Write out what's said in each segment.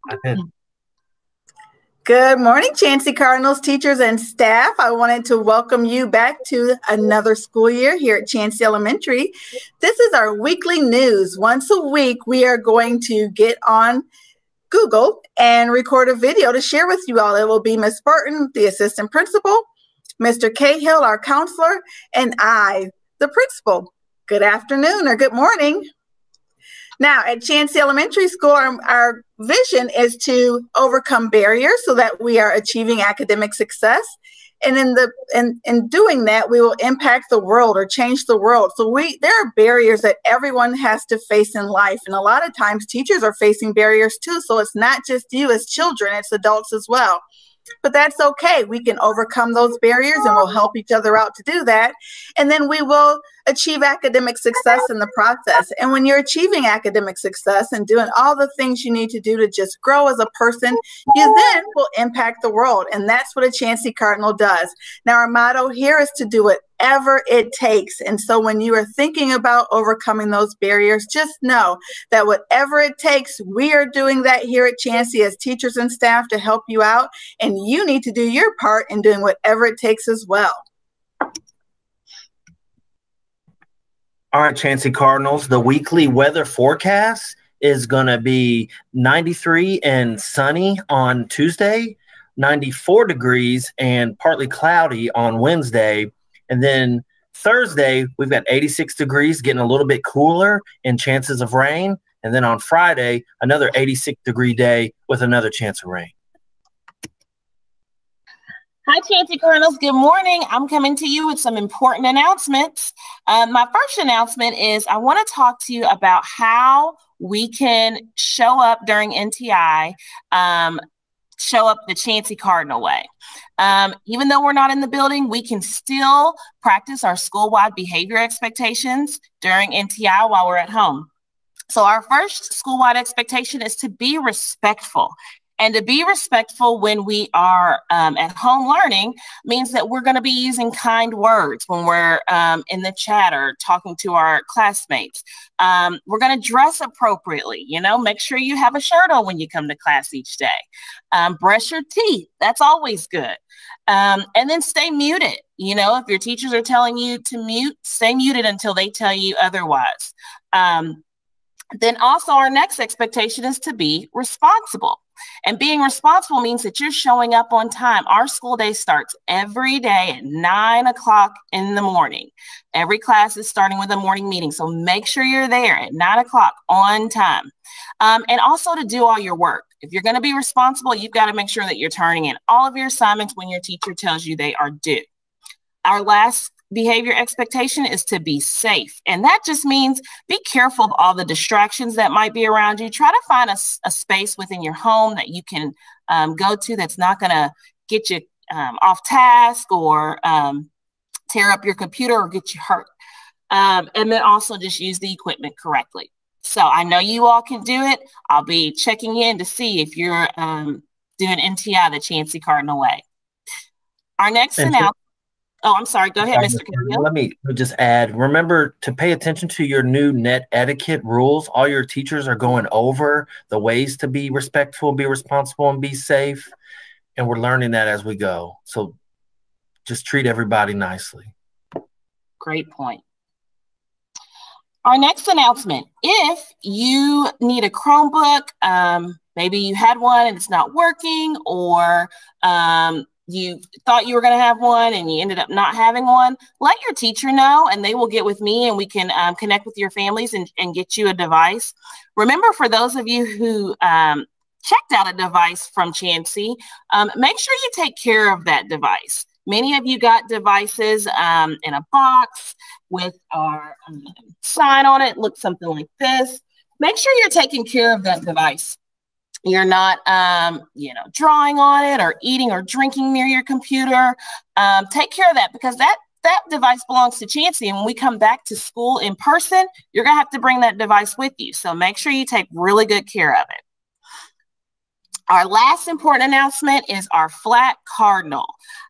I did. Good morning, Chancey Cardinals teachers and staff. I wanted to welcome you back to another school year here at Chancey Elementary. This is our weekly news. Once a week, we are going to get on Google and record a video to share with you all. It will be Ms. Burton, the assistant principal, Mr. Cahill, our counselor, and I, the principal. Good afternoon or good morning. Now, at Chancey Elementary School, our vision is to overcome barriers so that we are achieving academic success. And in doing that, we will impact the world or change the world. So there are barriers that everyone has to face in life. And a lot of times teachers are facing barriers too. So it's not just you as children, it's adults as well. But that's okay. We can overcome those barriers and we'll help each other out to do that. And then we will achieve academic success in the process. And when you're achieving academic success and doing all the things you need to do to just grow as a person, you then will impact the world. And that's what a Chancey Cardinal does. Now, our motto here is to do whatever it takes. And so when you are thinking about overcoming those barriers, just know that whatever it takes, we are doing that here at Chancey as teachers and staff to help you out. And you need to do your part in doing whatever it takes as well. All right, Chancey Cardinals, the weekly weather forecast is going to be 93 and sunny on Tuesday, 94 degrees and partly cloudy on Wednesday. And then Thursday, we've got 86 degrees, getting a little bit cooler and chances of rain. And then on Friday, another 86-degree day with another chance of rain. Hi, Chancey Cardinals. Good morning. I'm coming to you with some important announcements. My first announcement is I want to talk to you about how we can show up during NTI, show up the Chancey Cardinal way. Even though we're not in the building, we can still practice our school-wide behavior expectations during NTI while we're at home. So our first school-wide expectation is to be respectful. And to be respectful when we are at home learning means that we're going to be using kind words when we're in the chat or talking to our classmates. We're going to dress appropriately, make sure you have a shirt on when you come to class each day. Brush your teeth. That's always good. And then stay muted. If your teachers are telling you to mute, stay muted until they tell you otherwise. Then also our next expectation is to be responsible. And being responsible means that you're showing up on time. Our school day starts every day at 9 o'clock in the morning. Every class is starting with a morning meeting. So make sure you're there at 9 o'clock on time. And also to do all your work. If you're going to be responsible, you've got to make sure that you're turning in all of your assignments when your teacher tells you they are due. Our last behavior expectation is to be safe. And that just means be careful of all the distractions that might be around you. Try to find a space within your home that you can go to that's not going to get you off task or tear up your computer or get you hurt. And then also just use the equipment correctly. So I know you all can do it. I'll be checking in to see if you're doing NTI the Chancey Cardinal way. Our next announcement. Oh, I'm sorry. Go ahead, Mr. Cahill. Let me just add, remember to pay attention to your new net etiquette rules. All your teachers are going over the ways to be respectful, be responsible, and be safe. And we're learning that as we go. So just treat everybody nicely. Great point. Our next announcement, if you need a Chromebook, maybe you had one and it's not working, or you thought you were going to have one and you ended up not having one, let your teacher know and they will get with me and we can connect with your families and get you a device. Remember, for those of you who checked out a device from Chancey, make sure you take care of that device. Many of you got devices in a box with our sign on it. Looks something like this. Make sure you're taking care of that device. You're not, drawing on it or eating or drinking near your computer. Take care of that, because that device belongs to Chancey. And when we come back to school in person, you're going to have to bring that device with you. So make sure you take really good care of it. Our last important announcement is our flat cardinal.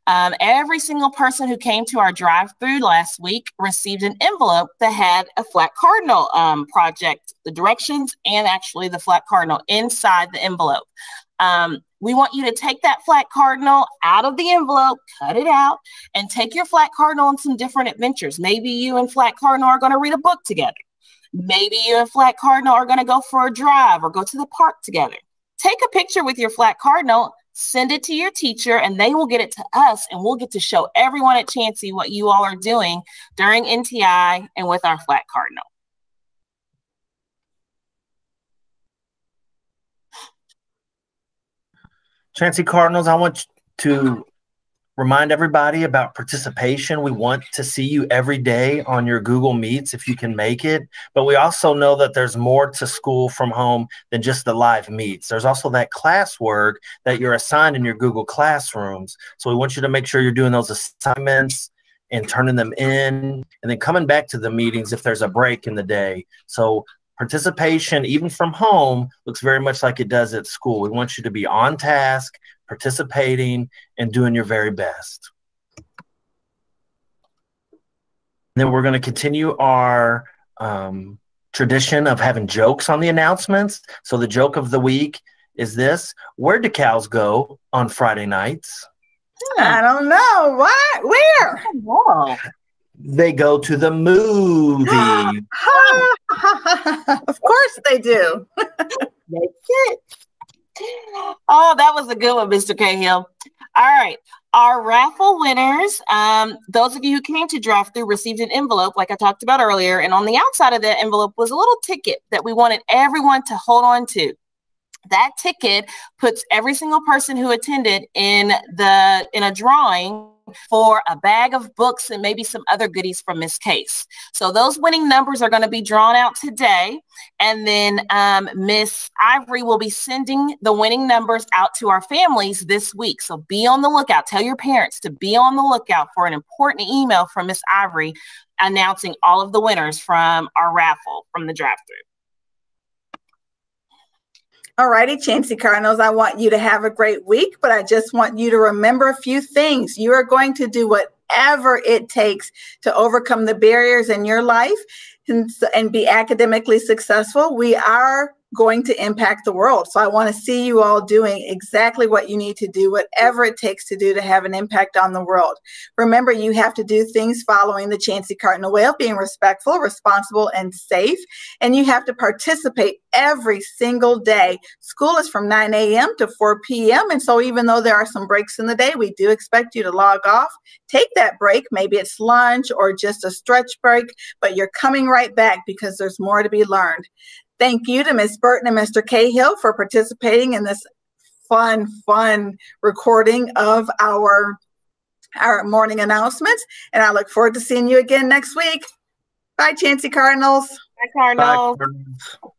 Every single person who came to our drive-through last week received an envelope that had a flat cardinal project, the directions, and actually the flat cardinal inside the envelope. We want you to take that flat cardinal out of the envelope, cut it out, and take your flat cardinal on some different adventures. Maybe you and flat cardinal are going to read a book together. Maybe you and flat cardinal are going to go for a drive or go to the park together. Take a picture with your flat cardinal, send it to your teacher, and they will get it to us, and we'll get to show everyone at Chansey what you all are doing during NTI and with our flat cardinal. Chansey Cardinals, I want to remind everybody about participation. We want to see you every day on your Google Meets if you can make it. But we also know that there's more to school from home than just the live meets. There's also that classwork that you're assigned in your Google Classrooms. So we want you to make sure you're doing those assignments and turning them in and then coming back to the meetings if there's a break in the day. So participation, even from home, looks very much like it does at school. We want you to be on task, participating, and doing your very best. Then we're going to continue our tradition of having jokes on the announcements. So the joke of the week is this: where do cows go on Friday nights? I don't know. What? Where? Oh, They go to the movie. Of course they do. that's it. Oh, that was a good one, Mr. Cahill. All right. Our raffle winners, those of you who came to drive through received an envelope like I talked about earlier. And on the outside of that envelope was a little ticket that we wanted everyone to hold on to. That ticket puts every single person who attended in a drawing for a bag of books and maybe some other goodies from Miss Case. So those winning numbers are going to be drawn out today. And then Miss Ivory will be sending the winning numbers out to our families this week. So be on the lookout. Tell your parents to be on the lookout for an important email from Miss Ivory announcing all of the winners from our raffle from the drive-through. All righty, Chansey Cardinals, I want you to have a great week, but I just want you to remember a few things. You are going to do whatever it takes to overcome the barriers in your life and be academically successful. We are going to impact the world. So I want to see you all doing exactly what you need to do, whatever it takes to do to have an impact on the world. Remember, you have to do things following the Chansey Cardinal way of being respectful, responsible, and safe. And you have to participate every single day. School is from 9 a.m. to 4 p.m. And so even though there are some breaks in the day, we do expect you to log off, take that break. Maybe it's lunch or just a stretch break, but you're coming right back because there's more to be learned. Thank you to Ms. Burton and Mr. Cahill for participating in this fun recording of our morning announcements. And I look forward to seeing you again next week. Bye, Chansey Cardinals. Bye, Cardinals. Bye, Cardinals.